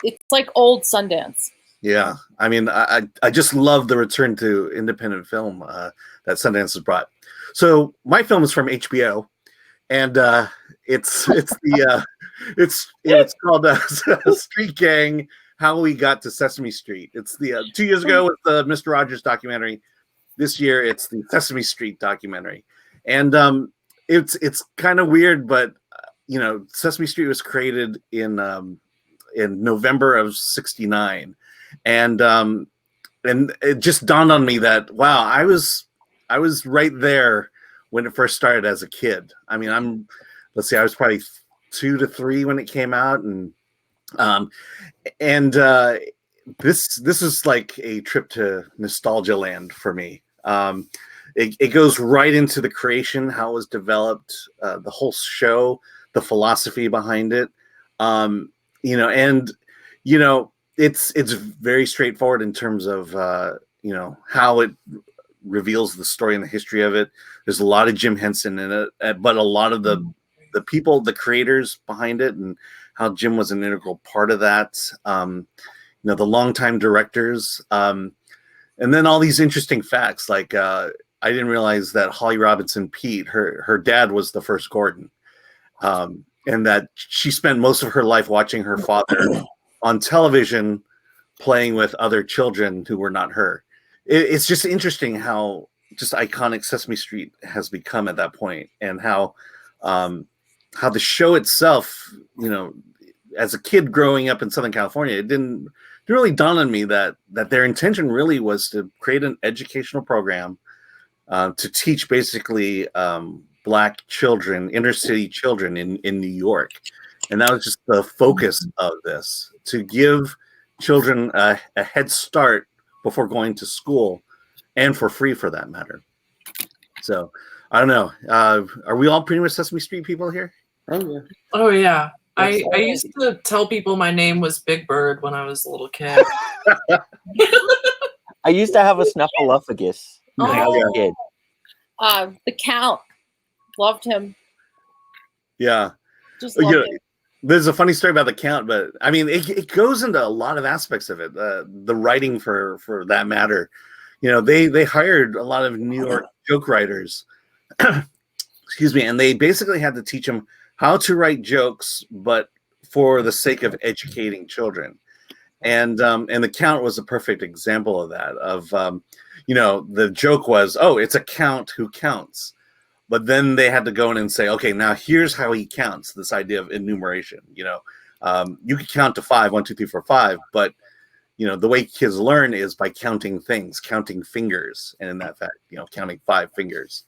It's like old Sundance. Yeah, I mean, I just love the return to independent film that Sundance has brought. So my film is from HBO, and it's called Street Gang: How We Got to Sesame Street. It's the 2 years ago with the Mr. Rogers documentary. This year it's the Sesame Street documentary, and it's kind of weird, but Sesame Street was created in November of '69. And it just dawned on me that, wow, I was right there when it first started as a kid. I mean, I was probably 2 to 3 when it came out, and this is like a trip to nostalgia land for me. It goes right into the creation, how it was developed, the whole show, the philosophy behind it, It's very straightforward in terms of how it reveals the story and the history of it. There's a lot of Jim Henson in it, but a lot of the people, the creators behind it, and how Jim was an integral part of that. The longtime directors, and then all these interesting facts. Like I didn't realize that Holly Robinson Peete, her dad was the first Gordon, and that she spent most of her life watching her father on television playing with other children who were not her. It's just interesting how just iconic Sesame Street has become at that point, and how the show itself, as a kid growing up in Southern California, it didn't really dawn on me that their intention really was to create an educational program to teach basically Black children, inner city children in New York. And that was just the focus of this, to give children a head start before going to school, and for free for that matter. So I don't know. Are we all pretty much Sesame Street people here? Oh yeah. I used to tell people my name was Big Bird when I was a little kid. I used to have a snuffleupagus when I was a kid. The Count. Loved him. Yeah. Just loved him. There's a funny story about the Count, but I mean, it goes into a lot of aspects of it. The writing, for that matter, they hired a lot of New York joke writers, excuse me, and they basically had to teach them how to write jokes, but for the sake of educating children. And the Count was a perfect example of that. The joke was, oh, it's a count who counts. But then they had to go in and say, okay, now here's how he counts, this idea of enumeration. You can count to 5, 1, 2, 3, 4, 5, but the way kids learn is by counting things, counting fingers, and in that fact, counting 5 fingers.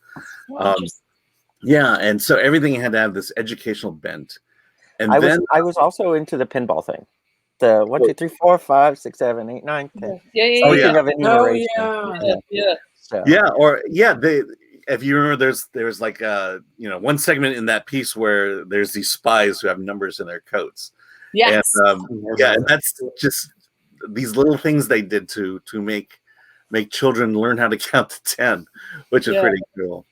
And so everything had to have this educational bent. And I was also into the pinball thing. The 1, 2, 3, 4, 5, 6, 7, 8, 9, 10. Yeah. Of enumeration. If you remember, there's like one segment in that piece where there's these spies who have numbers in their coats. Yes. And that's just these little things they did to make children learn how to count to 10, which is pretty cool.